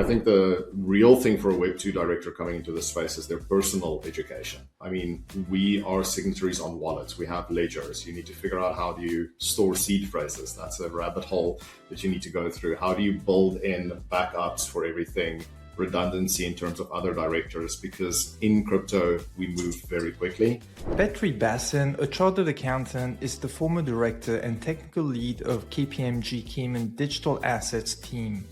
I think the real thing for a Web2 director coming into this space is their personal education. I mean, we are signatories on wallets. We have ledgers. You need to figure out how do you store seed phrases. That's a rabbit hole that you need to go through. How do you build in backups for everything? Redundancy in terms of other directors, because in crypto, we move very quickly. Petri, a chartered accountant, is the former director and technical lead of KPMG Cayman Digital Assets team.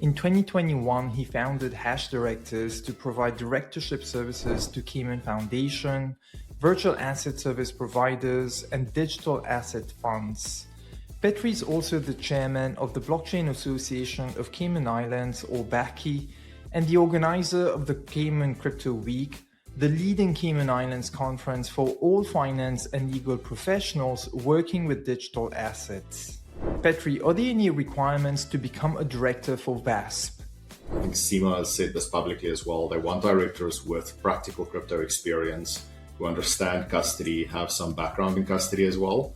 In 2021, he founded Hash Directors to provide directorship services to Cayman Foundation, virtual asset service providers, and digital asset funds. Petri is also the chairman of the Blockchain Association of Cayman Islands, or BACI, and the organizer of the Cayman Crypto Week, the leading Cayman Islands conference for all finance and legal professionals working with digital assets. Petri, are there any requirements to become a director for VASP? I think SEMA has said this publicly as well. They want directors with practical crypto experience, who understand custody, have some background in custody as well.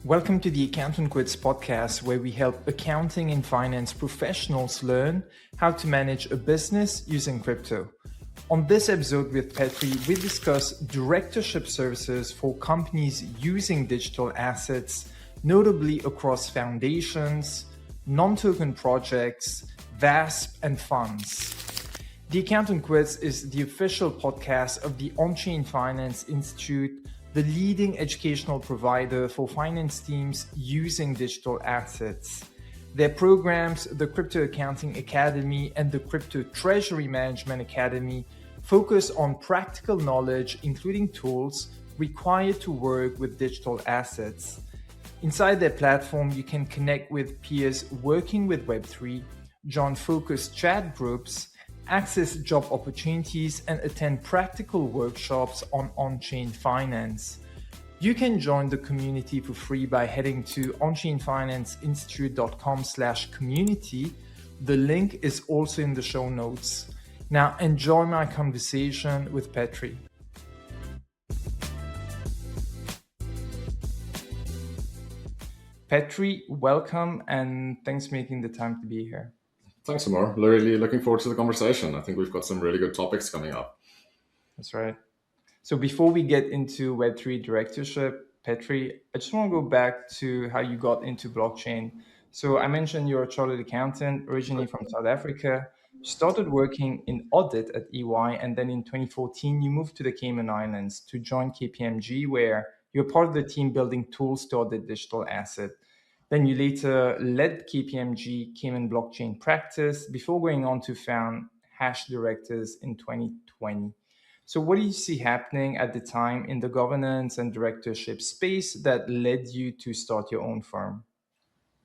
Welcome to the Accountant Quits podcast, where we help accounting and finance professionals learn how to manage a business using crypto. On this episode with Petri, we discuss directorship services for companies using digital assets, notably across foundations, non-token projects, VASP, and funds. The Accountant Quits is the official podcast of the On-Chain Finance Institute, the leading educational provider for finance teams using digital assets. Their programs, the Crypto Accounting Academy and the Crypto Treasury Management Academy, focus on practical knowledge, including tools required to work with digital assets. Inside their platform, you can connect with peers working with Web3, join focused chat groups, access job opportunities, and attend practical workshops on-chain finance. You can join the community for free by heading to onchainfinanceinstitute.com/community. The link is also in the show notes. Now enjoy my conversation with Petri. Petri, welcome, and thanks for making the time to be here. Thanks, Amar. Really looking forward to the conversation. I think we've got some really good topics coming up. That's right. So before we get into Web3 directorship, Petri, I just want to go back to how you got into blockchain. So I mentioned you're a chartered accountant, originally from South Africa. You started working in audit at EY, and then in 2014, you moved to the Cayman Islands to join KPMG, where you're part of the team building tools to audit digital asset. Then you later led KPMG Cayman Blockchain Practice before going on to found Hash Directors in 2020. So what do you see happening at the time in the governance and directorship space that led you to start your own firm?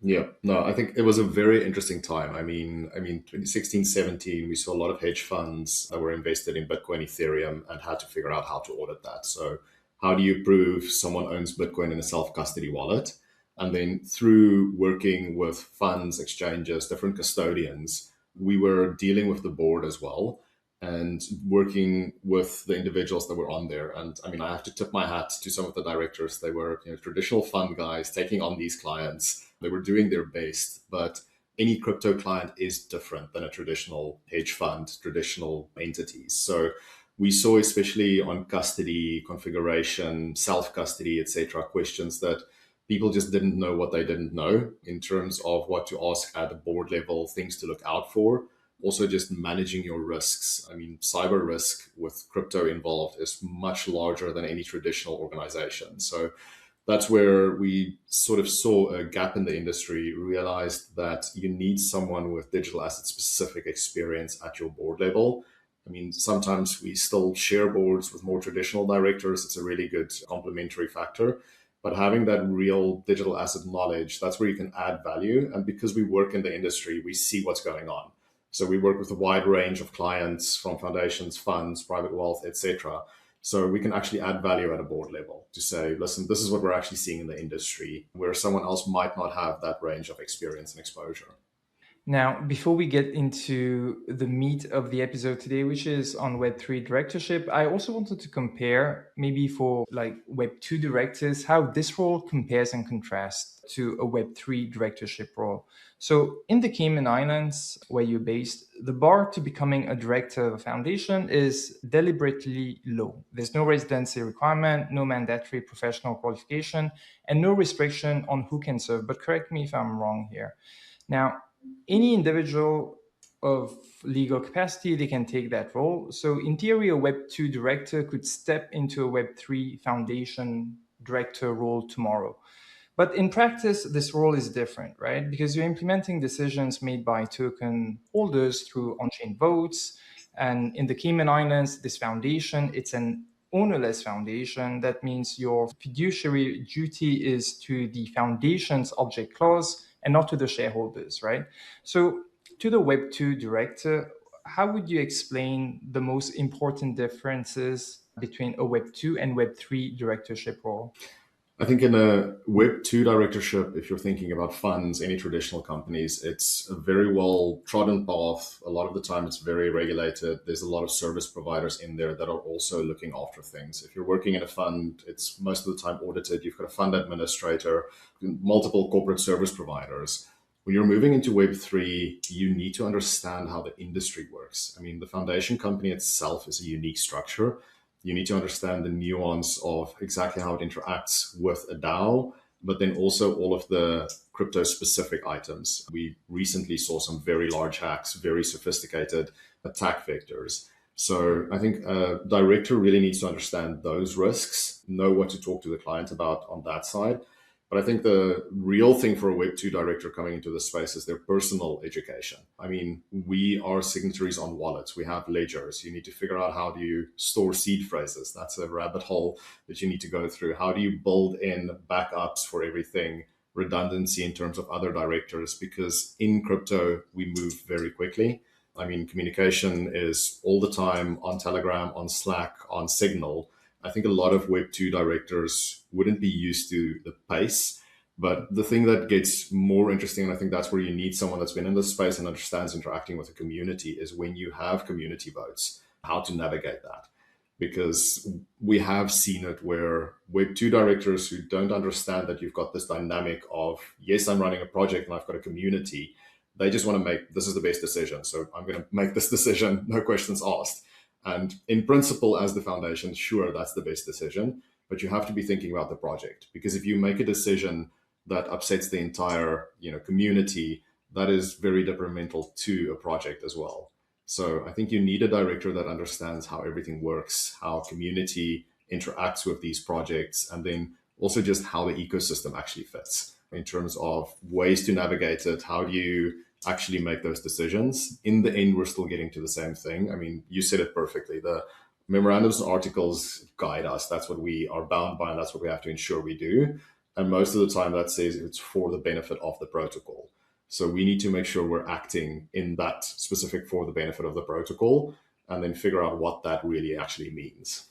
Yeah, no, I think it was a very interesting time. I mean, 2016, 17, we saw a lot of hedge funds that were invested in Bitcoin, Ethereum, and had to figure out how to audit that. So how do you prove someone owns Bitcoin in a self-custody wallet? And then through working with funds, exchanges, different custodians, we were dealing with the board as well and working with the individuals that were on there. And I mean, I have to tip my hat to some of the directors. They were traditional fund guys taking on these clients. They were doing their best, but any crypto client is different than a traditional hedge fund, traditional entities. So we saw, especially on custody, configuration, self-custody, etc., questions that people just didn't know what they didn't know in terms of what to ask at the board level, things to look out for. Also, just managing your risks. I mean, cyber risk with crypto involved is much larger than any traditional organization. So that's where we sort of saw a gap in the industry, realized that you need someone with digital asset specific experience at your board level. I mean, sometimes we still share boards with more traditional directors. It's a really good complementary factor. But having that real digital asset knowledge, that's where you can add value. And because we work in the industry, we see what's going on. So we work with a wide range of clients from foundations, funds, private wealth, etc. So we can actually add value at a board level to say, listen, this is what we're actually seeing in the industry, where someone else might not have that range of experience and exposure. Now, before we get into the meat of the episode today, which is on Web3 directorship, I also wanted to compare, maybe for like Web2 directors, how this role compares and contrasts to a Web3 directorship role. So in the Cayman Islands, where you're based, the bar to becoming a director of a foundation is deliberately low. There's no residency requirement, no mandatory professional qualification, and no restriction on who can serve. But correct me if I'm wrong here. Now, any individual of legal capacity, they can take that role. So in theory, a Web2 director could step into a Web3 foundation director role tomorrow. But in practice, this role is different, right? Because you're implementing decisions made by token holders through on-chain votes. And in the Cayman Islands, this foundation, it's an ownerless foundation. That means your fiduciary duty is to the foundation's object clause and not to the shareholders, right? So to the Web2 director, how would you explain the most important differences between a Web2 and Web3 directorship role? I think in a Web 2 directorship, if you're thinking about funds, any traditional companies, it's a very well trodden path. A lot of the time, it's very regulated. There's a lot of service providers in there that are also looking after things. If you're working in a fund, it's most of the time audited. You've got a fund administrator, multiple corporate service providers. When you're moving into Web3, you need to understand how the industry works. I mean, the foundation company itself is a unique structure. You need to understand the nuance of exactly how it interacts with a DAO, but then also all of the crypto specific items. We recently saw some very large hacks, very sophisticated attack vectors. So I think a director really needs to understand those risks, know what to talk to the client about on that side. But I think the real thing for a Web2 director coming into the space is their personal education. I mean, we are signatories on wallets. We have ledgers. You need to figure out how do you store seed phrases. That's a rabbit hole that you need to go through. How do you build in backups for everything, redundancy in terms of other directors? Because in crypto, we move very quickly. I mean, communication is all the time on Telegram, on Slack, on Signal. I think a lot of Web2 directors wouldn't be used to the pace. But the thing that gets more interesting, and I think that's where you need someone that's been in this space and understands interacting with the community, is when you have community votes, how to navigate that. Because we have seen it where Web2 directors who don't understand that you've got this dynamic of, yes, I'm running a project and I've got a community, they just want to make, this is the best decision. So I'm going to make this decision, no questions asked. And in principle, as the foundation, sure, that's the best decision, but you have to be thinking about the project. Because if you make a decision that upsets the entire, community, that is very detrimental to a project as well. So I think you need a director that understands how everything works, how community interacts with these projects, and then also just how the ecosystem actually fits in terms of ways to navigate it. How do you actually make those decisions? In the end, we're still getting to the same thing. I mean, you said it perfectly. The memorandums and articles guide us. That's what we are bound by, and that's what we have to ensure we do. And most of the time that says it's for the benefit of the protocol. So we need to make sure we're acting in that specific for the benefit of the protocol, and then figure out what that really actually means.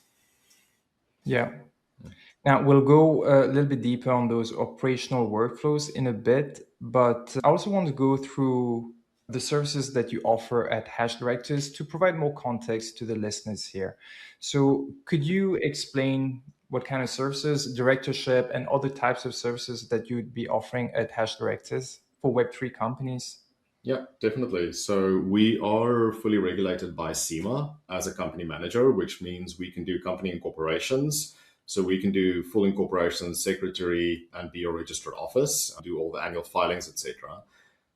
Yeah. Now, we'll go a little bit deeper on those operational workflows in a bit, but I also want to go through the services that you offer at Hash Directors to provide more context to the listeners here. So could you explain what kind of services, directorship, and other types of services that you'd be offering at Hash Directors for Web3 companies? Yeah, definitely. So we are fully regulated by SEMA as a company manager, which means we can do company incorporations. So we can do full incorporation, secretary, and be a registered office, do all the annual filings, etc.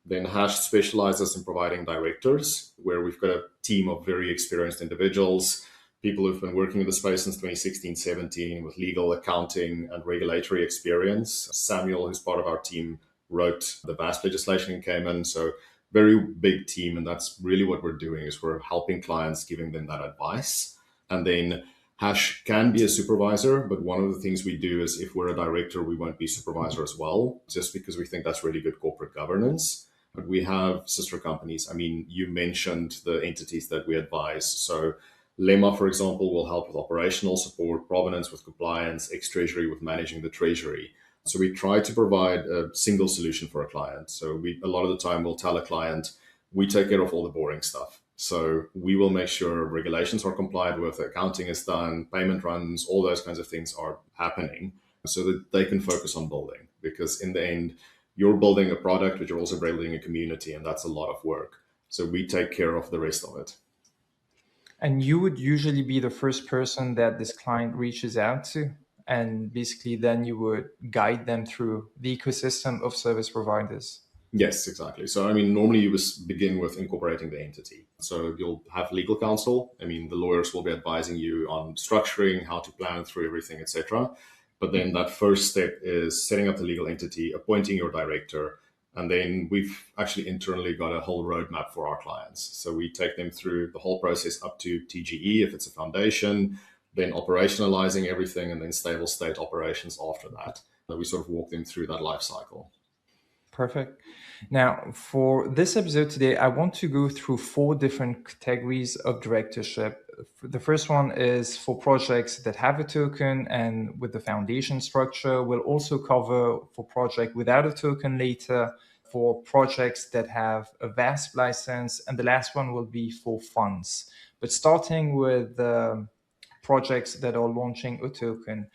Then Hash specializes in providing directors, where we've got a team of very experienced individuals, people who've been working in the space since 2016, 17 with legal, accounting, and regulatory experience. Samuel, who's part of our team, wrote the VASP legislation in Cayman. So very big team. And that's really what we're doing, is we're helping clients, giving them that advice. And then Hash can be a supervisor, but one of the things we do is if we're a director, we won't be supervisor as well, just because we think that's really good corporate governance. But we have sister companies. I mean, you mentioned the entities that we advise. So Lemma, for example, will help with operational support, provenance with compliance, ex-treasury with managing the treasury. So we try to provide a single solution for a client. So a lot of the time we'll tell a client, we take care of all the boring stuff. So we will make sure regulations are complied with, accounting is done, payment runs, all those kinds of things are happening so that they can focus on building. Because in the end, you're building a product, but you're also building a community, and that's a lot of work. So we take care of the rest of it. And you would usually be the first person that this client reaches out to. And basically, then you would guide them through the ecosystem of service providers. Yes, exactly. So, I mean, normally you begin with incorporating the entity. So you'll have legal counsel. I mean, the lawyers will be advising you on structuring, how to plan through everything, etc. But then that first step is setting up the legal entity, appointing your director, and then we've actually internally got a whole roadmap for our clients. So we take them through the whole process up to TGE if it's a foundation, then operationalizing everything, and then stable state operations after that. So we sort of walk them through that life cycle. Perfect. Now, for this episode today, I want to go through 4 different categories of directorship. The first one is for projects that have a token and with the foundation structure. We'll also cover for project without a token later, for projects that have a VASP license, and the last one will be for funds. But starting with projects that are launching a token.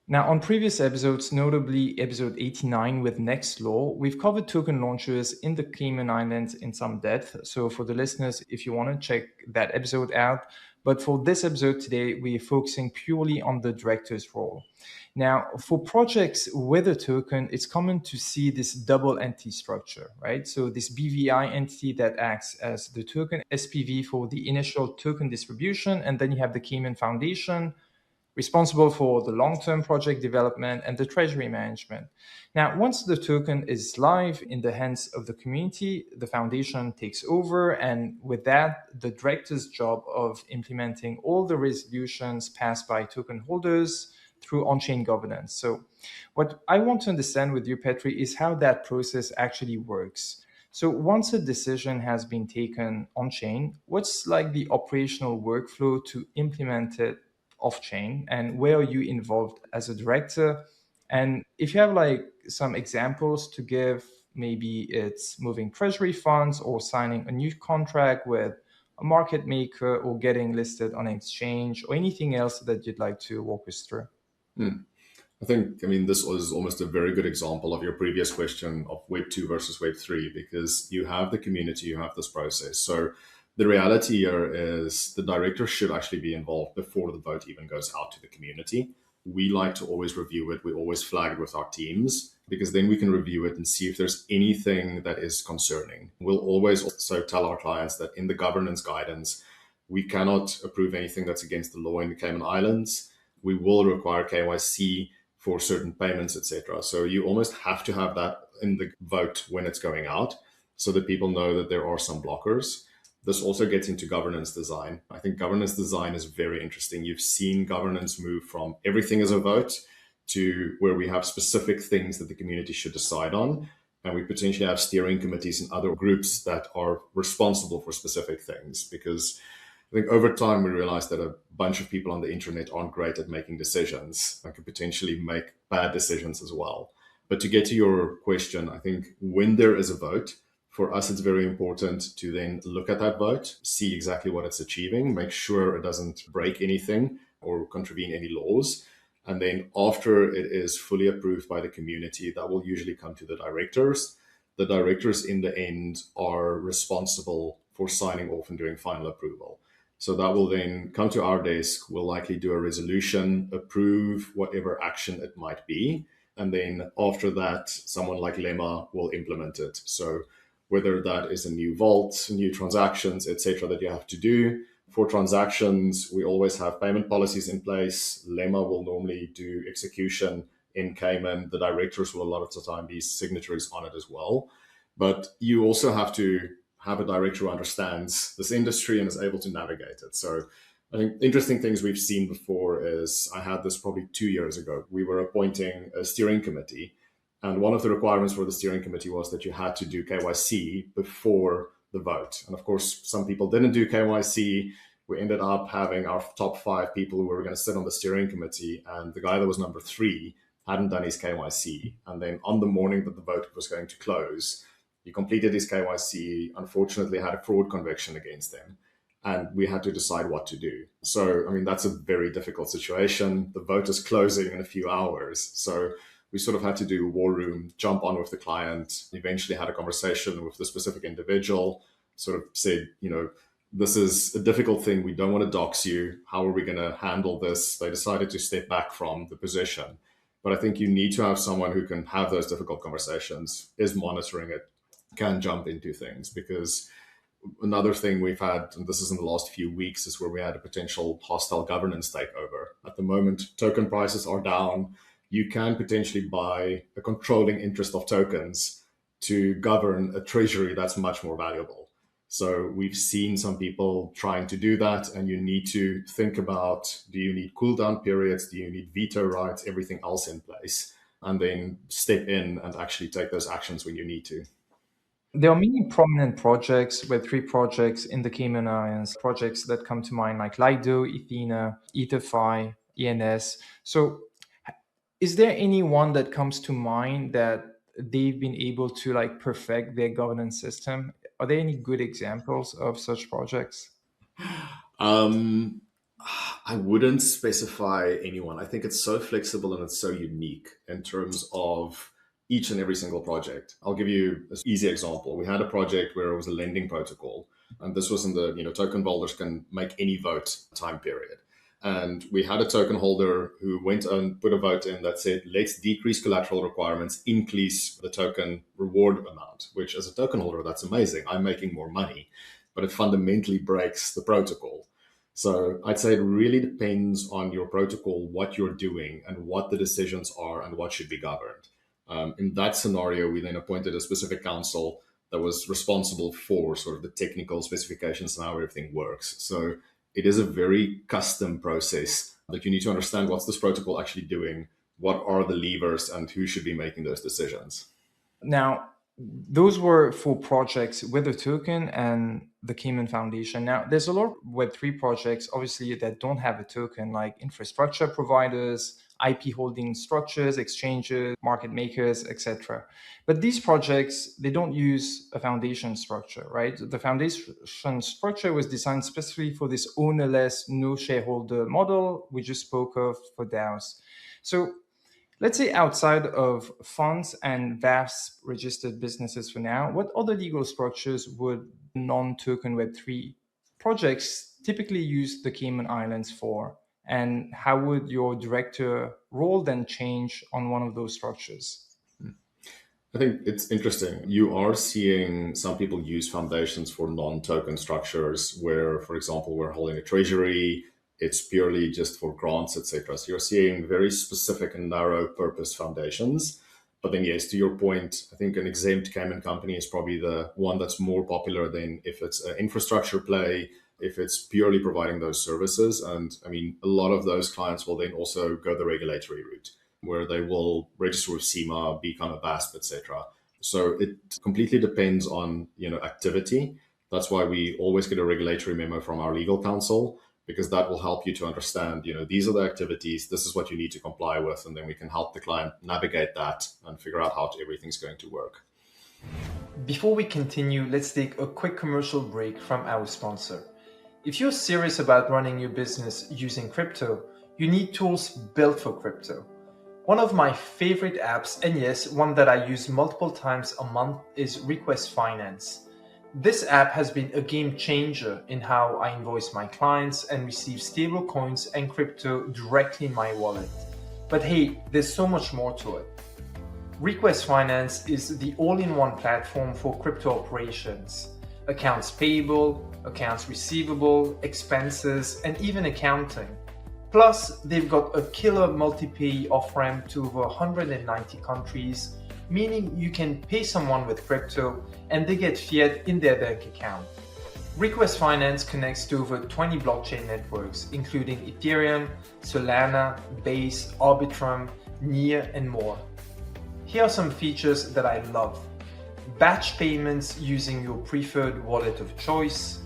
Now, on previous episodes, notably episode 89 with Nextlaw, we've covered token launches in the Cayman Islands in some depth. So for the listeners, if you want to check that episode out. But for this episode today, we're focusing purely on the director's role. Now, for projects with a token, it's common to see this double entity structure, right? So this BVI entity that acts as the token SPV for the initial token distribution, and then you have the Cayman Foundation, responsible for the long-term project development and the treasury management. Now, once the token is live in the hands of the community, the foundation takes over, and with that, the director's job of implementing all the resolutions passed by token holders through on-chain governance. So what I want to understand with you, Petri, is how that process actually works. So once a decision has been taken on-chain, what's like the operational workflow to implement it off-chain, and where are you involved as a director? And if you have like some examples to give, maybe it's moving treasury funds or signing a new contract with a market maker or getting listed on an exchange or anything else that you'd like to walk us through. I mean, this was almost a very good example of your previous question of Web 2 versus Web 3, because you have the community, you have this process. So the reality here is the director should actually be involved before the vote even goes out to the community. We like to always review it. We always flag it with our teams, because then we can review it and see if there's anything that is concerning. We'll always also tell our clients that in the governance guidance, we cannot approve anything that's against the law in the Cayman Islands. We will require KYC for certain payments, etc. So you almost have to have that in the vote when it's going out so that people know that there are some blockers. This also gets into governance design. I think governance design is very interesting. You've seen governance move from everything as a vote to where we have specific things that the community should decide on. And we potentially have steering committees and other groups that are responsible for specific things. Because I think over time, we realized that a bunch of people on the internet aren't great at making decisions and could potentially make bad decisions as well. But to get to your question, I think when there is a vote, for us, it's very important to then look at that vote, see exactly what it's achieving, make sure it doesn't break anything or contravene any laws. And then after it is fully approved by the community, that will usually come to the directors. The directors in the end are responsible for signing off and doing final approval. So that will then come to our desk. We'll likely do a resolution, approve whatever action it might be. And then after that, someone like Lemma will implement it. So whether that is a new vault, new transactions, etc., that you have to do. For transactions, we always have payment policies in place. Lemma will normally do execution in Cayman. The directors will a lot of the time be signatories on it as well. But you also have to have a director who understands this industry and is able to navigate it. So I think interesting things we've seen before is, I had this probably 2 years ago. We were appointing a steering committee. And one of the requirements for the steering committee was that you had to do KYC before the vote. And of course, some people didn't do KYC. We ended up having our top 5 people who were going to sit on the steering committee. And the guy that was number 3 hadn't done his KYC. And then on the morning that the vote was going to close, he completed his KYC, unfortunately had a fraud conviction against him. And we had to decide what to do. So, I mean, that's a very difficult situation. The vote is closing in a few hours. So we sort of had to do a war room, jump on with the client, eventually had a conversation with the specific individual, sort of said, this is a difficult thing. We don't want to dox you. How are we going to handle this? They decided to step back from the position. But I think you need to have someone who can have those difficult conversations, is monitoring it, can jump into things. Because another thing we've had, and this is in the last few weeks, is where we had a potential hostile governance takeover. At the moment, token prices are down. You can potentially buy a controlling interest of tokens to govern a treasury that's much more valuable. So we've seen some people trying to do that, and you need to think about, do you need cooldown periods? Do you need veto rights? Everything else in place, and then step in and actually take those actions when you need to. There are many prominent projects, Web3 projects in the Cayman Islands, projects that come to mind like Lido, Ethena, EtherFi, ENS. So is there any one that comes to mind that they've been able to perfect their governance system? Are there any good examples of such projects? I wouldn't specify anyone. I think it's so flexible and it's so unique in terms of each and every single project. I'll give you an easy example. We had a project where it was a lending protocol, and this was in the token holders can make any vote time period. And we had a token holder who went and put a vote in that said, let's decrease collateral requirements, increase the token reward amount, which as a token holder, that's amazing. I'm making more money, but it fundamentally breaks the protocol. So I'd say it really depends on your protocol, what you're doing and what the decisions are and what should be governed. In that scenario, we then appointed a specific counsel that was responsible for sort of the technical specifications and how everything works. So it is a very custom process that you need to understand what's this protocol actually doing, what are the levers, and who should be making those decisions. Now, those were for projects with a token and the Cayman Foundation. Now, there's a lot of Web3 projects, obviously, that don't have a token, like infrastructure providers, IP holding structures, exchanges, market makers, etc. But these projects, they don't use a foundation structure, right? The foundation structure was designed specifically for this ownerless, no shareholder model we just spoke of for DAOs. So let's say outside of funds and VASP registered businesses for now, what other legal structures would non-token Web3 projects typically use the Cayman Islands for? And how would your director role then change on one of those structures? I think it's interesting. You are seeing some people use foundations for non-token structures where, for example, we're holding a treasury, it's purely just for grants, etc. So you're seeing very specific and narrow purpose foundations. But then, yes, to your point, I think an exempt Cayman company is probably the one that's more popular than if it's an infrastructure play, if it's purely providing those services. And I mean, a lot of those clients will then also go the regulatory route, where they will register with SEMA, become a VASP, etc. So it completely depends on activity. That's why we always get a regulatory memo from our legal counsel, because that will help you to understand, these are the activities, this is what you need to comply with, and then we can help the client navigate that and figure out how everything's going to work. Before we continue, let's take a quick commercial break from our sponsor. If you're serious about running your business using crypto, you need tools built for crypto. One of my favorite apps, and yes, one that I use multiple times a month, is Request Finance. This app has been a game changer in how I invoice my clients and receive stable coins and crypto directly in my wallet. But hey, there's so much more to it. Request Finance is the all-in-one platform for crypto operations. Accounts payable, accounts receivable, expenses, and even accounting. Plus, they've got a killer multi-pay off-ramp to over 190 countries, meaning you can pay someone with crypto and they get fiat in their bank account. Request Finance connects to over 20 blockchain networks, including Ethereum, Solana, Base, Arbitrum, Near, and more. Here are some features that I love. Batch payments using your preferred wallet of choice,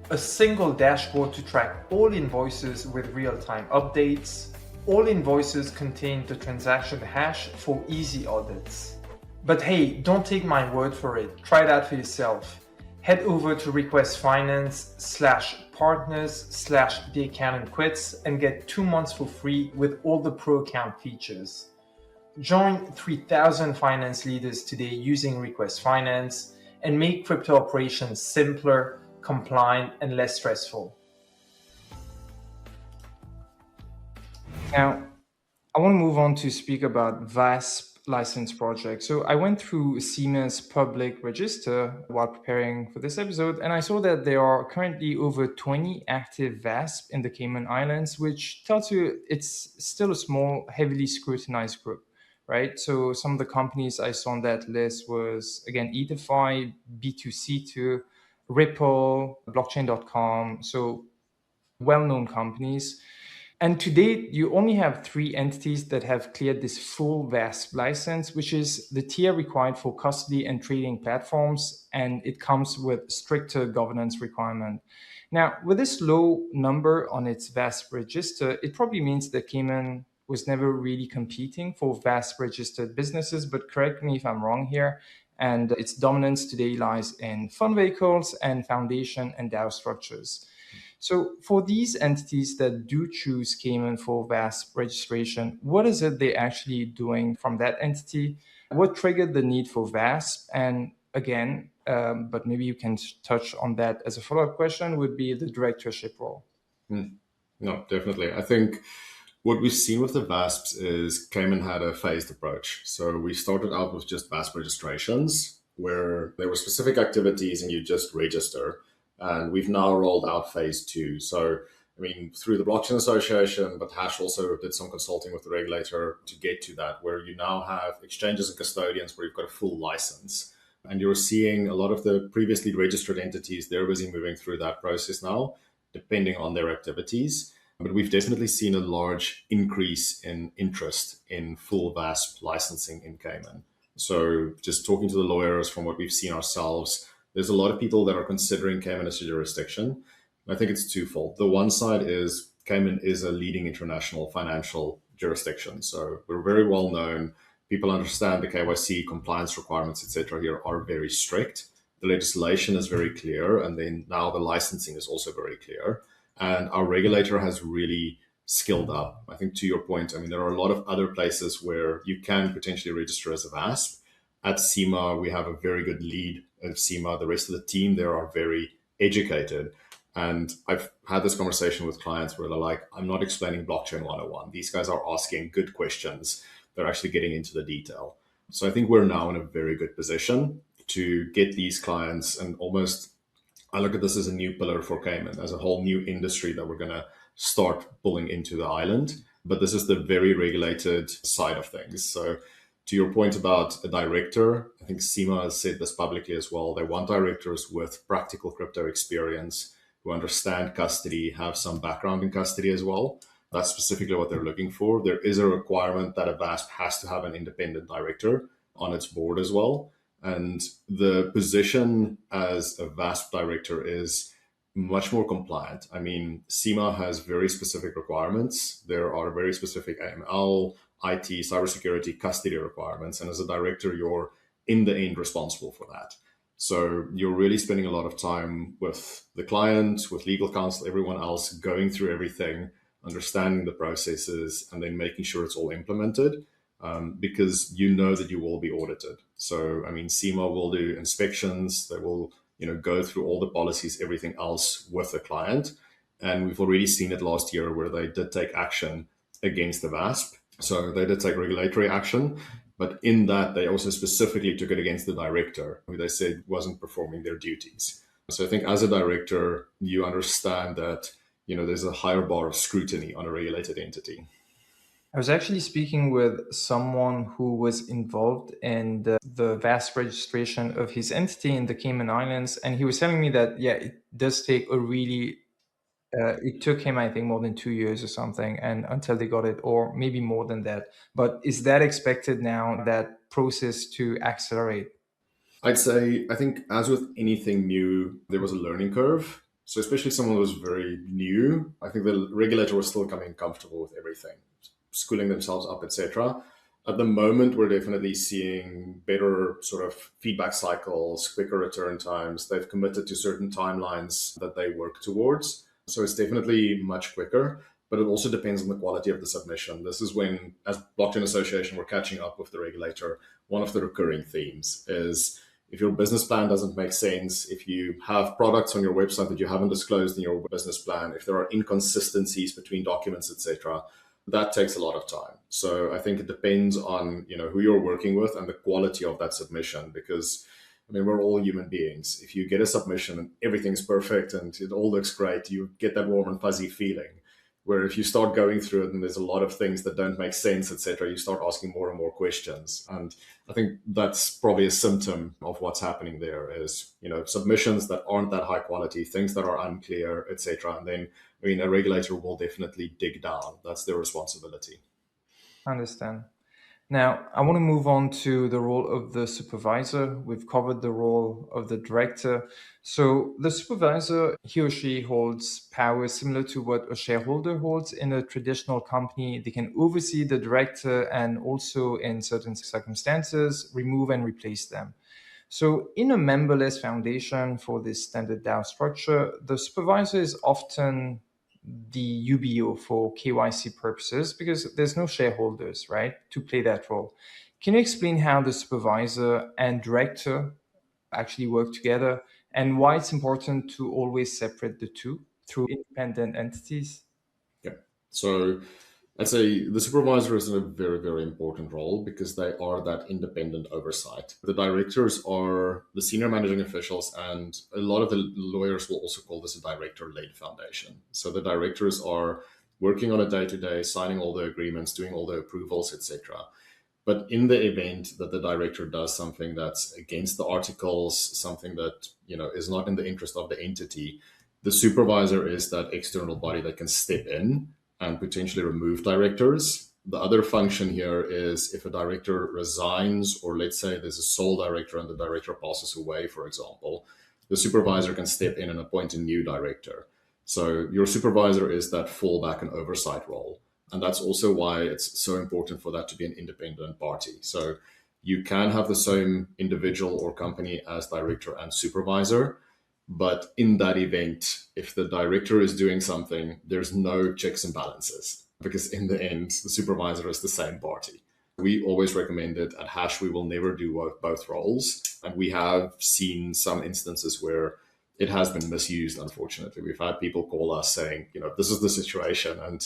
a single dashboard to track all invoices with real-time updates, All invoices contain the transaction hash for easy audits. But hey, don't take my word for it. Try that for yourself. Head over to requestfinance/partners/the accountant quits and get 2 months for free with all the pro account features. Join 3,000 finance leaders today using Request Finance and make crypto operations simpler, compliant, and less stressful. Now, I want to move on to speak about VASP license project. So I went through CIMA's public register while preparing for this episode, and I saw that there are currently over 20 active VASP in the Cayman Islands, which tells you it's still a small, heavily scrutinized group, right? So some of the companies I saw on that list was, again, eDeFi, B2C2, Ripple, blockchain.com, so well-known companies. And to date, you only have 3 entities that have cleared this full VASP license, which is the tier required for custody and trading platforms, and it comes with stricter governance requirement. Now, with this low number on its VASP register, it probably means that Cayman was never really competing for VASP registered businesses, but correct me if I'm wrong here. And its dominance today lies in fund vehicles and foundation and DAO structures. So for these entities that do choose Cayman for VASP registration, what is it they're actually doing from that entity? What triggered the need for VASP? And again, but maybe you can touch on that as a follow-up question, would be the directorship role. No, definitely. I think what we've seen with the VASPs is Cayman had a phased approach. So we started out with just VASP registrations, where there were specific activities and you just register. And we've now rolled out phase 2. So, I mean, through the Blockchain Association, but Hash also did some consulting with the regulator to get to that, where you now have exchanges and custodians where you've got a full license. And you're seeing a lot of the previously registered entities, they're busy moving through that process now, depending on their activities. But we've definitely seen a large increase in interest in full VASP licensing in Cayman. So just talking to the lawyers from what we've seen ourselves, there's a lot of people that are considering Cayman as a jurisdiction. I think it's twofold. The one side is Cayman is a leading international financial jurisdiction. So we're very well known. People understand the KYC compliance requirements, etc. here are very strict. The legislation is very clear. And then now the licensing is also very clear. And our regulator has really skilled up. I think to your point, I mean, there are a lot of other places where you can potentially register as a VASP. At CIMA, we have a very good lead at CIMA. The rest of the team there are very educated. And I've had this conversation with clients where they're like, I'm not explaining blockchain 101. These guys are asking good questions. They're actually getting into the detail. So I think we're now in a very good position to get these clients and almost, I look at this as a new pillar for Cayman, as a whole new industry that we're going to start pulling into the island. But this is the very regulated side of things. So to your point about a director, I think CIMA has said this publicly as well. They want directors with practical crypto experience who understand custody, have some background in custody as well. That's specifically what they're looking for. There is a requirement that a VASP has to have an independent director on its board as well. And the position as a VASP director is much more compliant. I mean, CIMA has very specific requirements. There are very specific AML, IT, cybersecurity, custody requirements. And as a director, you're in the end responsible for that. So you're really spending a lot of time with the client, with legal counsel, everyone else, going through everything, understanding the processes, and then making sure it's all implemented, because you know that you will be audited. So, I mean, CIMA will do inspections. They will, go through all the policies, everything else with the client. And we've already seen it last year where they did take action against the VASP. So they did take regulatory action, but in that they also specifically took it against the director, who they said wasn't performing their duties. So I think as a director, you understand that, there's a higher bar of scrutiny on a regulated entity. I was actually speaking with someone who was involved in the VASP registration of his entity in the Cayman Islands, and he was telling me that, it does take a really it took him, I think, more than 2 years or something, and until they got it, or maybe more than that. But is that expected now, that process to accelerate? I'd say, I think as with anything new, there was a learning curve. So especially someone who was very new, I think the regulator was still coming comfortable with everything. schooling themselves up, etc. At the moment, we're definitely seeing better sort of feedback cycles, quicker return times. They've committed to certain timelines that they work towards. So it's definitely much quicker, but it also depends on the quality of the submission. This is when, as Blockchain Association, we're catching up with the regulator. One of the recurring themes is if your business plan doesn't make sense, if you have products on your website that you haven't disclosed in your business plan, if there are inconsistencies between documents, etc., that takes a lot of time. So I think it depends on who you're working with and the quality of that submission, because we're all human beings. If you get a submission and everything's perfect and it all looks great, you get that warm and fuzzy feeling. Where if you start going through it and there's a lot of things that don't make sense, etc., you start asking more and more questions. And I think that's probably a symptom of what's happening there is, submissions that aren't that high quality, things that are unclear, etc. And then, a regulator will definitely dig down. That's their responsibility. I understand. Now, I want to move on to the role of the supervisor. We've covered the role of the director. So the supervisor, he or she holds powers similar to what a shareholder holds in a traditional company. They can oversee the director and also, in certain circumstances, remove and replace them. So in a memberless foundation for this standard DAO structure, the supervisor is often the UBO for KYC purposes because there's no shareholders, right, to play that role. Can you explain how the supervisor and director actually work together and why it's important to always separate the two through independent entities? Yeah. So I'd say the supervisor is in a very, very important role because they are that independent oversight. The directors are the senior managing officials, and a lot of the lawyers will also call this a director-led foundation. So the directors are working on a day-to-day, signing all the agreements, doing all the approvals, etc. But in the event that the director does something that's against the articles, something that is not in the interest of the entity, the supervisor is that external body that can step in and potentially remove directors. The other function here is if a director resigns, or let's say there's a sole director and the director passes away, for example, the supervisor can step in and appoint a new director. So your supervisor is that fallback and oversight role. And that's also why it's so important for that to be an independent party. So you can have the same individual or company as director and supervisor, but in that event, if the director is doing something, there's no checks and balances, because in the end, the supervisor is the same party. We always recommend it at Hash. We will never do both roles. And we have seen some instances where it has been misused, unfortunately. We've had people call us saying, this is the situation. And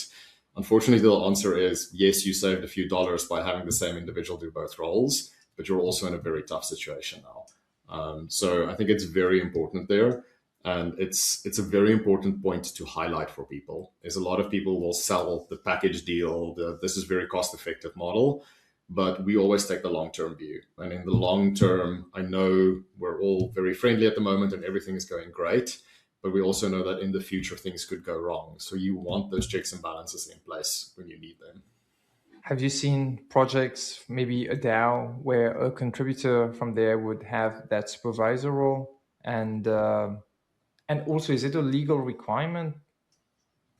unfortunately, the answer is, yes, you saved a few dollars by having the same individual do both roles, but you're also in a very tough situation now. So I think it's very important there. And it's a very important point to highlight for people, is a lot of people will sell the package deal, this is very cost-effective model, but we always take the long-term view. And in the long term, I know we're all very friendly at the moment and everything is going great, but we also know that in the future, things could go wrong. So you want those checks and balances in place when you need them. Have you seen projects, maybe a DAO, where a contributor from there would have that supervisor role? And also, is it a legal requirement?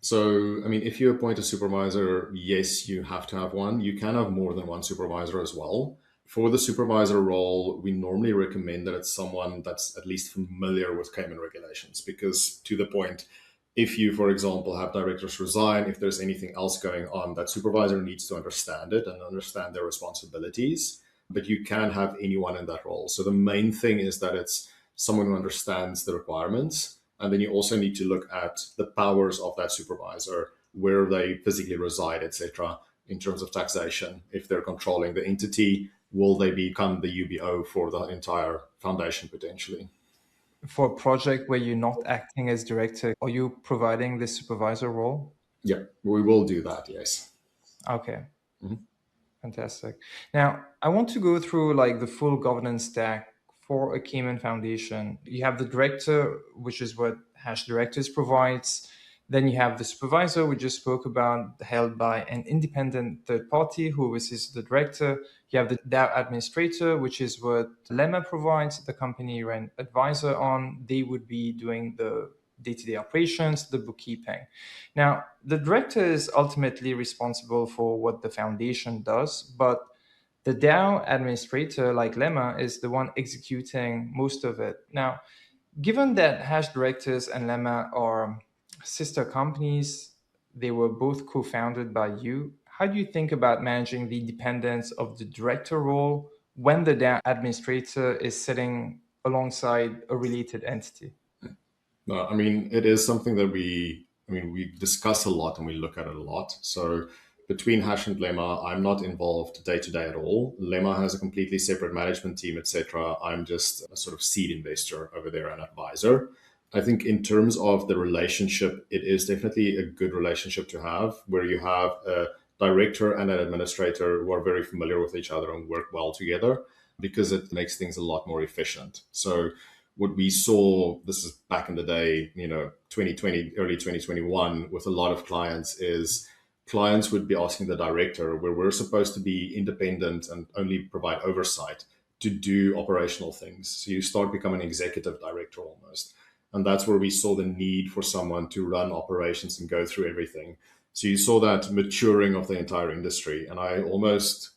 So, if you appoint a supervisor, yes, you have to have one. You can have more than one supervisor as well. For the supervisor role, we normally recommend that it's someone that's at least familiar with Cayman regulations, because to the point, if you, for example, have directors resign, if there's anything else going on, that supervisor needs to understand it and understand their responsibilities. But you can have anyone in that role. So the main thing is that it's someone who understands the requirements. And then you also need to look at the powers of that supervisor, where they physically reside, etc. In terms of taxation. If they're controlling the entity, will they become the UBO for the entire foundation potentially? For a project where you're not acting as director, are you providing the supervisor role? Yeah, we will do that, yes. Okay. Mm-hmm. Fantastic. Now, I want to go through like the full governance stack for a Cayman foundation. You have the director, which is what Hash Directors provides. Then you have the supervisor, we just spoke about, held by an independent third party who oversees the director. You have the DAO administrator, which is what Lemma provides, the company you ran advisor on. They would be doing the day-to-day operations, the bookkeeping. Now, the director is ultimately responsible for what the foundation does, but the DAO administrator, like Lemma, is the one executing most of it. Now, given that Hash Directors and Lemma are sister companies, they were both co-founded by you. How do you think about managing the independence of the director role when the DAO administrator is sitting alongside a related entity? No, I mean, it is something that we discuss a lot and we look at it a lot. So between Hash and Lemma, I'm not involved day to day at all. Lemma has a completely separate management team, etc. I'm just a sort of seed investor over there, an advisor. I think in terms of the relationship, it is definitely a good relationship to have where you have a director and an administrator who are very familiar with each other and work well together because it makes things a lot more efficient. So what we saw, this is back in the day, 2020, early 2021, with a lot of clients is clients would be asking the director, where we're supposed to be independent and only provide oversight, to do operational things. So you start becoming an executive director almost. And that's where we saw the need for someone to run operations and go through everything. So you saw that maturing of the entire industry. And I almost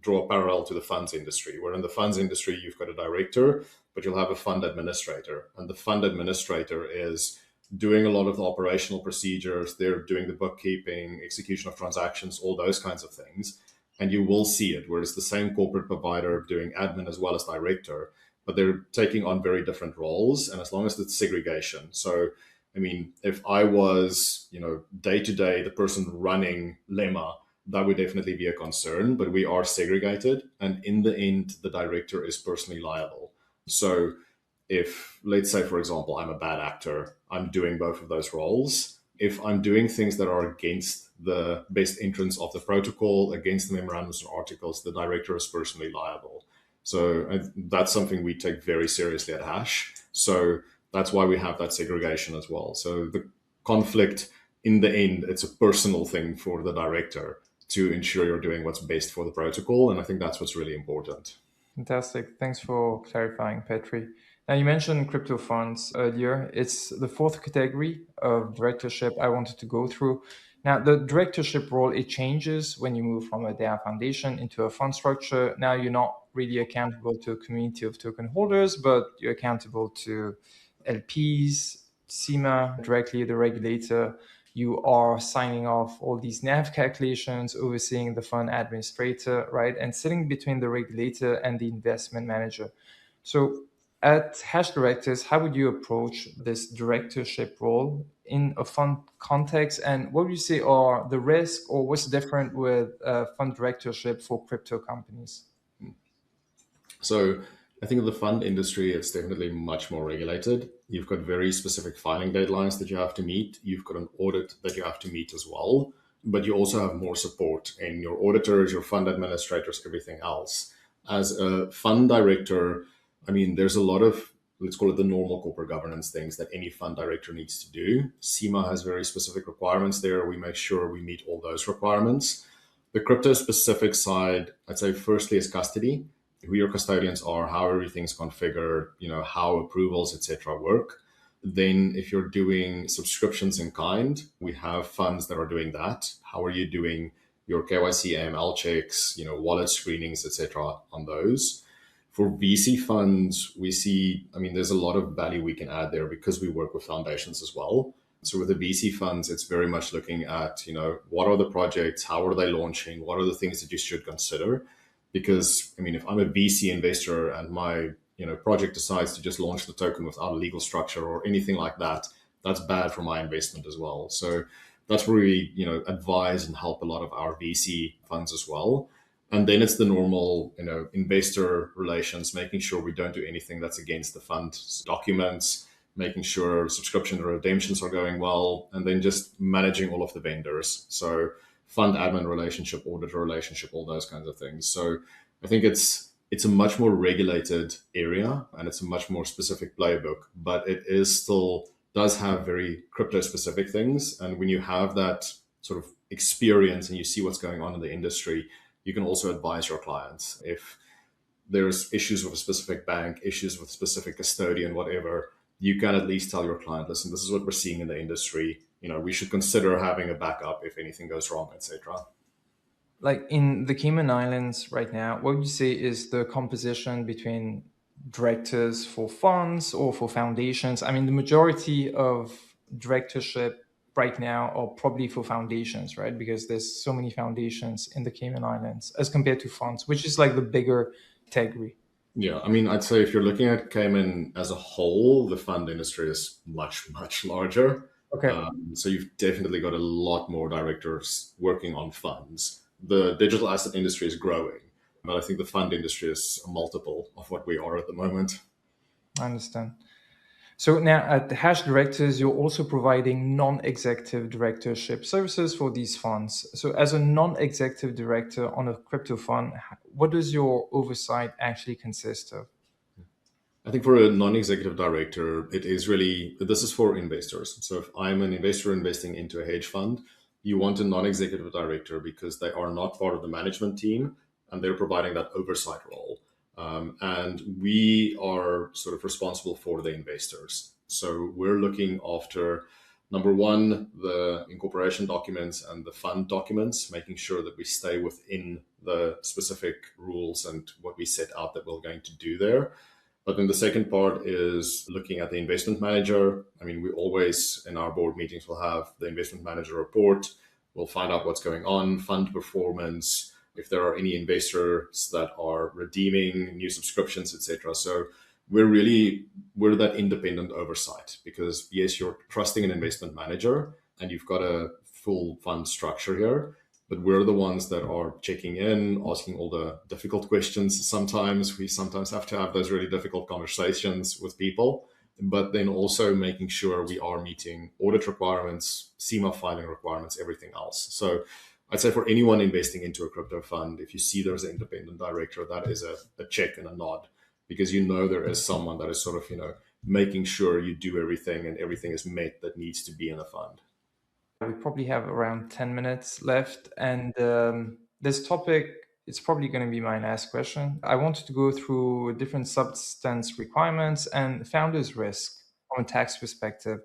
draw a parallel to the funds industry, where in the funds industry, you've got a director, but you'll have a fund administrator. And the fund administrator is doing a lot of the operational procedures. They're doing the bookkeeping, execution of transactions, all those kinds of things. And you will see it, where it's the same corporate provider doing admin as well as director, but they're taking on very different roles. And as long as it's segregation. So, I mean, if I was, day to day, the person running Lemma, that would definitely be a concern, but we are segregated. And in the end, the director is personally liable. So if, let's say, for example, I'm a bad actor, I'm doing both of those roles. If I'm doing things that are against the best interests of the protocol, against the memorandums and articles, the director is personally liable. So that's something we take very seriously at Hash. So that's why we have that segregation as well. So the conflict, in the end, it's a personal thing for the director to ensure you're doing what's best for the protocol. And I think that's what's really important. Fantastic. Thanks for clarifying, Petri. Now, you mentioned crypto funds earlier. It's the fourth category of directorship I wanted to go through. Now, the directorship role, it changes when you move from a DAO foundation into a fund structure. Now, you're not really accountable to a community of token holders, but you're accountable to LPs, SEMA, directly the regulator. You are signing off all these NAV calculations, overseeing the fund administrator, right? And sitting between the regulator and the investment manager. So at Hash Directors, how would you approach this directorship role in a fund context? And what would you say are the risks, or what's different with fund directorship for crypto companies? So I think in the fund industry, it's definitely much more regulated. You've got very specific filing deadlines that you have to meet. You've got an audit that you have to meet as well. But you also have more support in your auditors, your fund administrators, everything else. As a fund director, I mean, there's a lot of, let's call it the normal corporate governance things that any fund director needs to do. SEMA has very specific requirements there. We make sure we meet all those requirements. The crypto specific side, I'd say firstly is custody, who your custodians are, how everything's configured, how approvals, etc. work. Then if you're doing subscriptions in kind, we have funds that are doing that. How are you doing your KYC, AML checks, wallet screenings, etc. on those? For VC funds, we see, there's a lot of value we can add there because we work with foundations as well. So with the VC funds, it's very much looking at, what are the projects? How are they launching? What are the things that you should consider? Because, if I'm a VC investor and my, project decides to just launch the token without a legal structure or anything like that, that's bad for my investment as well. So that's where we, advise and help a lot of our VC funds as well. And then it's the normal, investor relations, making sure we don't do anything that's against the fund's documents, making sure subscription and redemptions are going well, and then just managing all of the vendors. So fund admin relationship, auditor relationship, all those kinds of things. So I think it's a much more regulated area and it's a much more specific playbook, but it is still does have very crypto specific things. And when you have that sort of experience and you see what's going on in the industry, you can also advise your clients. If there's issues with a specific bank, issues with a specific custodian, whatever, you can at least tell your client, listen, this is what we're seeing in the industry. We should consider having a backup if anything goes wrong, etc. Like in the Cayman Islands right now, what would you say is the composition between directors for funds or for foundations? I mean, the majority of directorship right now are probably for foundations, right? Because there's so many foundations in the Cayman Islands as compared to funds, which is like the bigger category. Yeah, I mean, I'd say if you're looking at Cayman as a whole, the fund industry is much, much larger. Okay. So you've definitely got a lot more directors working on funds. The digital asset industry is growing, but I think the fund industry is a multiple of what we are at the moment. I understand. So now at the Hash Directors, you're also providing non-executive directorship services for these funds. So as a non-executive director on a crypto fund, what does your oversight actually consist of? I think for a non-executive director, this is for investors. So if I'm an investor investing into a hedge fund, you want a non-executive director because they are not part of the management team and they're providing that oversight role. And we are sort of responsible for the investors. So we're looking after, number one, the incorporation documents and the fund documents, making sure that we stay within the specific rules and what we set out that we're going to do there. But then the second part is looking at the investment manager. I mean, we always, in our board meetings, will have the investment manager report. We'll find out what's going on, fund performance, if there are any investors that are redeeming new subscriptions, etc. So we're that independent oversight because yes, you're trusting an investment manager and you've got a full fund structure here, but we're the ones that are checking in, asking all the difficult questions. Sometimes we have to have those really difficult conversations with people, but then also making sure we are meeting audit requirements, SEMA filing requirements, everything else. So I'd say for anyone investing into a crypto fund, if you see there's an independent director, that is a check and a nod, because there is someone that is sort of, making sure you do everything and everything is met that needs to be in a fund. We probably have around 10 minutes left. And this topic, it's probably going to be my last question. I wanted to go through different substance requirements and founders' risk from a tax perspective.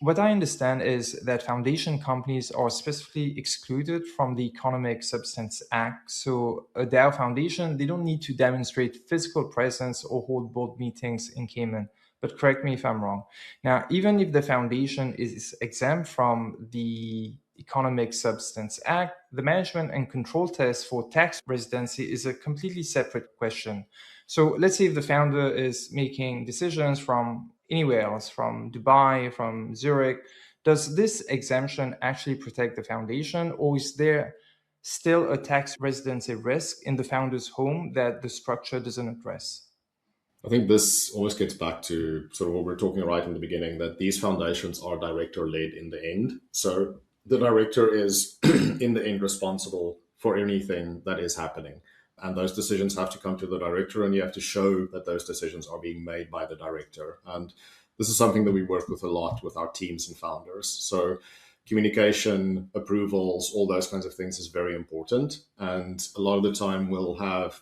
What I understand is that foundation companies are specifically excluded from the Economic Substance Act. So a DAO foundation, they don't need to demonstrate physical presence or hold board meetings in Cayman. But correct me if I'm wrong. Now, even if the foundation is exempt from the Economic Substance Act, the management and control test for tax residency is a completely separate question. So let's say if the founder is making decisions from anywhere else, from Dubai, from Zurich, does this exemption actually protect the foundation, or is there still a tax residency risk in the founder's home that the structure doesn't address? I think this always gets back to sort of what we are talking right in the beginning, that these foundations are director led in the end. So the director is in the end responsible for anything that is happening. And those decisions have to come to the director, and you have to show that those decisions are being made by the director. And this is something that we work with a lot with our teams and founders. So communication, approvals, all those kinds of things is very important. And a lot of the time we'll have,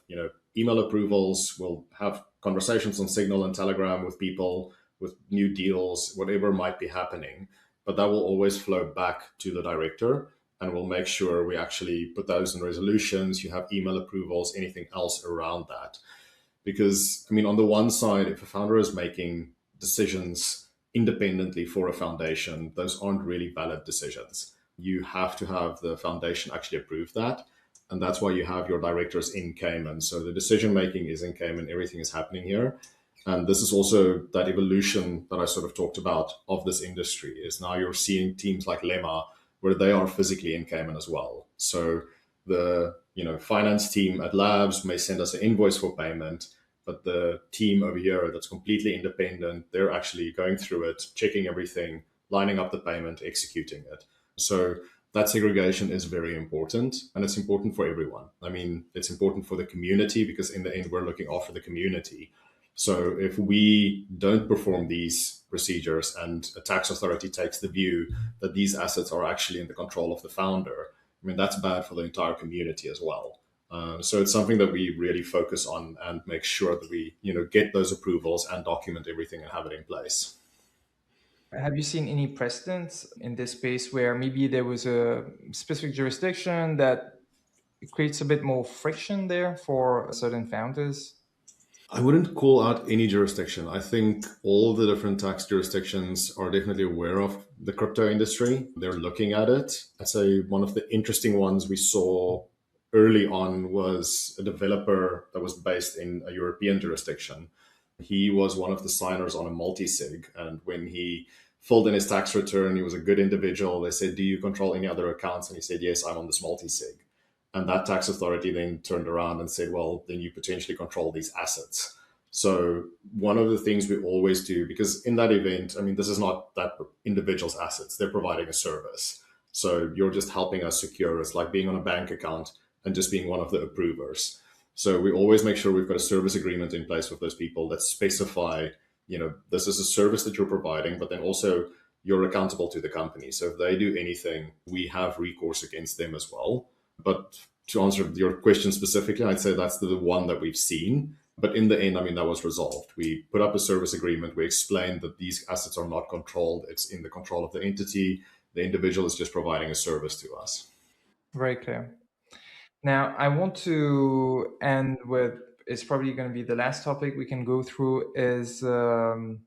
email approvals, we'll have conversations on Signal and Telegram with people, with new deals, whatever might be happening. But that will always flow back to the director, and we'll make sure we actually put those in resolutions. You have email approvals, anything else around that. Because, on the one side, if a founder is making decisions independently for a foundation, those aren't really valid decisions. You have to have the foundation actually approve that. And that's why you have your directors in Cayman. So the decision making is in Cayman, everything is happening here. And this is also that evolution that I sort of talked about of this industry, is now you're seeing teams like Lemma where they are physically in Cayman as well. So the finance team at Labs may send us an invoice for payment, but the team over here that's completely independent, they're actually going through it, checking everything, lining up the payment, executing it. So that segregation is very important, and it's important for everyone. It's important for the community because in the end, we're looking after the community. So if we don't perform these procedures and a tax authority takes the view that these assets are actually in the control of the founder, that's bad for the entire community as well. So it's something that we really focus on and make sure that we, get those approvals and document everything and have it in place. Have you seen any precedents in this space where maybe there was a specific jurisdiction that creates a bit more friction there for certain founders? I wouldn't call out any jurisdiction. I think all the different tax jurisdictions are definitely aware of the crypto industry. They're looking at it. I'd say one of the interesting ones we saw early on was a developer that was based in a European jurisdiction. He was one of the signers on a multi-sig. And when he filled in his tax return, he was a good individual. They said, "Do you control any other accounts?" And he said, "Yes, I'm on this multi-sig." And that tax authority then turned around and said, "Well, then you potentially control these assets." So one of the things we always do, because in that event, I mean, this is not that individual's assets, they're providing a service. So you're just helping us secure. It's like being on a bank account and just being one of the approvers. So we always make sure we've got a service agreement in place with those people that specify, this is a service that you're providing, but then also you're accountable to the company. So if they do anything, we have recourse against them as well. But to answer your question specifically, I'd say that's the one that we've seen. But in the end, I mean, that was resolved. We put up a service agreement. We explained that these assets are not controlled. It's in the control of the entity. The individual is just providing a service to us. Very clear. Now, I want to end with, it's probably going to be the last topic we can go through, is to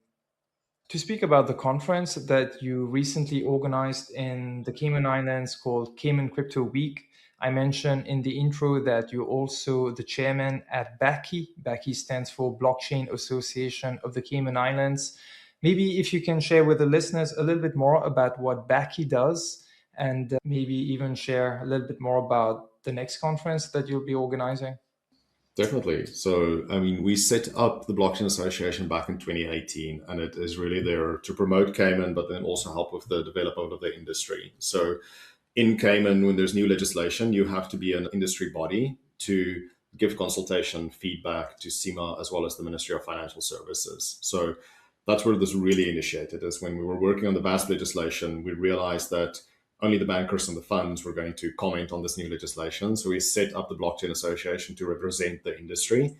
speak about the conference that you recently organized in the Cayman Islands called Cayman Crypto Week. I mentioned in the intro that you're also the chairman at BACI. BACI stands for Blockchain Association of the Cayman Islands. Maybe if you can share with the listeners a little bit more about what BACI does, and maybe even share a little bit more about the next conference that you'll be organizing. Definitely. So, I mean, we set up the Blockchain Association back in 2018, and it is really there to promote Cayman, but then also help with the development of the industry. So, in Cayman, when there's new legislation, you have to be an industry body to give consultation feedback to SEMA as well as the Ministry of Financial Services. So, that's where this really initiated, is when we were working on the VASP legislation, we realized that only the bankers and the funds were going to comment on this new legislation. So we set up the Blockchain Association to represent the industry.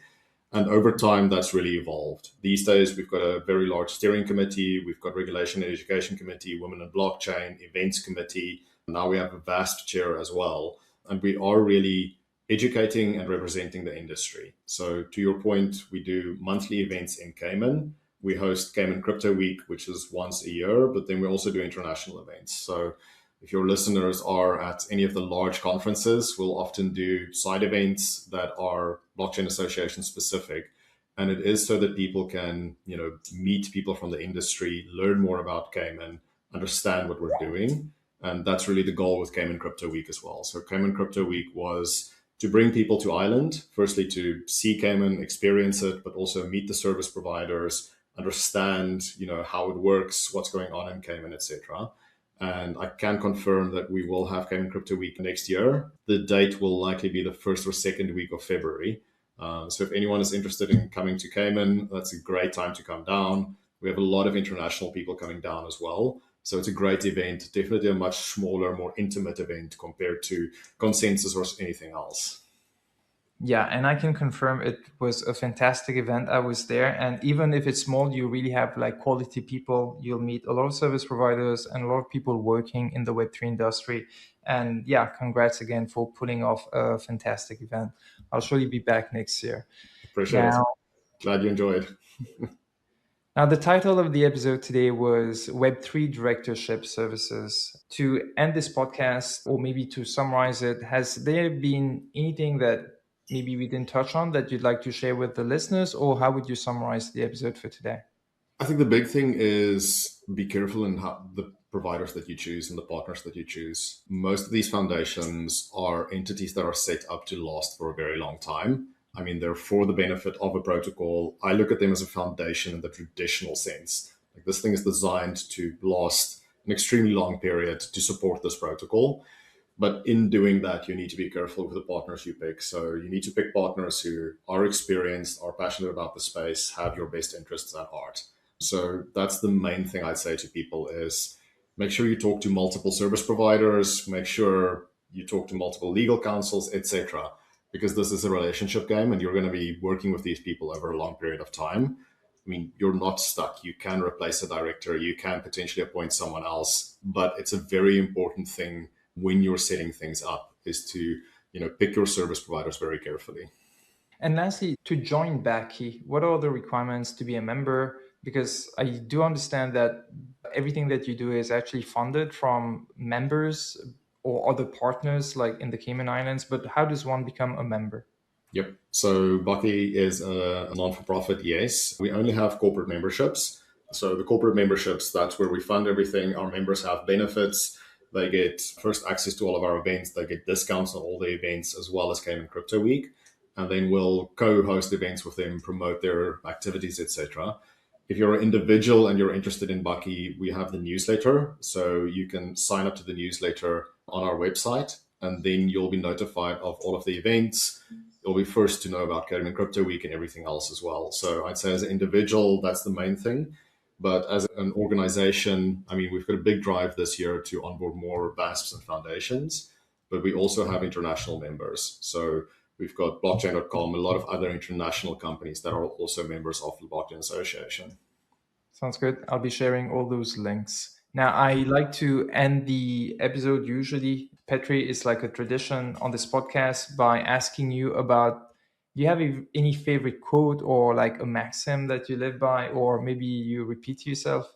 And over time, that's really evolved. These days, we've got a very large steering committee. We've got regulation and education committee, women in blockchain, events committee. Now we have a VASP chair as well. And we are really educating and representing the industry. So to your point, we do monthly events in Cayman. We host Cayman Crypto Week, which is once a year, but then we also do international events. So if your listeners are at any of the large conferences, we'll often do side events that are blockchain association specific. And it is so that people can, meet people from the industry, learn more about Cayman, understand what we're doing. And that's really the goal with Cayman Crypto Week as well. So Cayman Crypto Week was to bring people to Island, firstly to see Cayman, experience it, but also meet the service providers, understand, how it works, what's going on in Cayman, etc. And I can confirm that we will have Cayman Crypto Week next year. The date will likely be the first or second week of February. So if anyone is interested in coming to Cayman, that's a great time to come down. We have a lot of international people coming down as well. So it's a great event, definitely a much smaller, more intimate event compared to Consensus or anything else. Yeah, and I can confirm it was a fantastic event. I was there, and even if it's small, you really have like quality people. You'll meet a lot of service providers and a lot of people working in the Web3 industry. And yeah, congrats again for putting off a fantastic event. I'll surely be back next year. Appreciate it. Now, Glad you enjoyed. now, the title of the episode today was Web3 Directorship Services. To end this podcast, or maybe to summarize it, has there been anything that maybe we didn't touch on that you'd like to share with the listeners, or how would you summarize the episode for today? I think the big thing is be careful in how the providers that you choose and the partners that you choose. Most of these foundations are entities that are set up to last for a very long time. I mean, they're for the benefit of a protocol. I look at them as a foundation in the traditional sense. Like, this thing is designed to last an extremely long period to support this protocol. But in doing that, you need to be careful with the partners you pick. So you need to pick partners who are experienced, are passionate about the space, have your best interests at heart. So that's the main thing I'd say to people is make sure you talk to multiple service providers, make sure you talk to multiple legal counsels, etc. Because this is a relationship game and you're going to be working with these people over a long period of time. mean, you're not stuck. You can replace a director, you can potentially appoint someone else, but it's a very important thing when you're setting things up is to, pick your service providers very carefully. And lastly, to join BACI, what are the requirements to be a member? Because I do understand that everything that you do is actually funded from members or other partners like in the Cayman Islands, but how does one become a member? Yep. So BACI is a non-for-profit, yes. We only have corporate memberships. So the corporate memberships, that's where we fund everything. Our members have benefits. They get first access to all of our events. They get discounts on all the events as well as Cayman Crypto Week. And then we'll co-host events with them, promote their activities, etc. If you're an individual and you're interested in BACI, we have the newsletter. So you can sign up to the newsletter on our website, and then you'll be notified of all of the events. You'll be first to know about Cayman Crypto Week and everything else as well. So I'd say as an individual, that's the main thing. But as an organization, I mean, we've got a big drive this year to onboard more VASPs and foundations, but we also have international members. So we've got blockchain.com, a lot of other international companies that are also members of the Blockchain Association. Sounds good. I'll be sharing all those links. Now, I like to end the episode usually, Petri, is like a tradition on this podcast by asking you about, do you have any favorite quote or like a maxim that you live by, or maybe you repeat to yourself?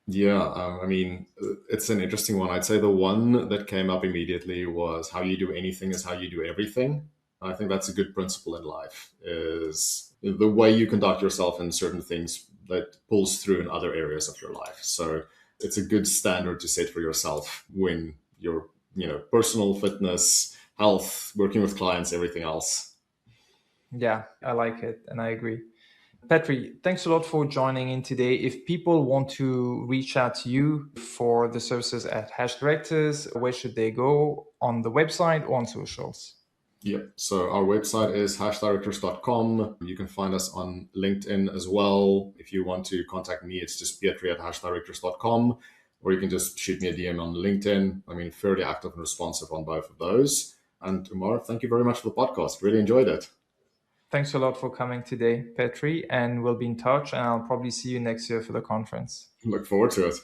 Yeah, I mean, it's an interesting one. I'd say the one that came up immediately was how you do anything is how you do everything. I think that's a good principle in life, is the way you conduct yourself in certain things that pulls through in other areas of your life. So it's a good standard to set for yourself when you're, personal fitness, health, working with clients, everything else. Yeah, I like it and I agree. Petri, thanks a lot for joining in today. If people want to reach out to you for the services at Hash Directors, where should they go? On the website or on socials? Yep. So our website is hashdirectors.com. You can find us on LinkedIn as well. If you want to contact me, it's just Petri at hashdirectors.com, or you can just shoot me a DM on LinkedIn. I mean, fairly active and responsive on both of those. And Umar, thank you very much for the podcast. Really enjoyed it. Thanks a lot for coming today, Petri, and we'll be in touch, and I'll probably see you next year for the conference. Look forward to it.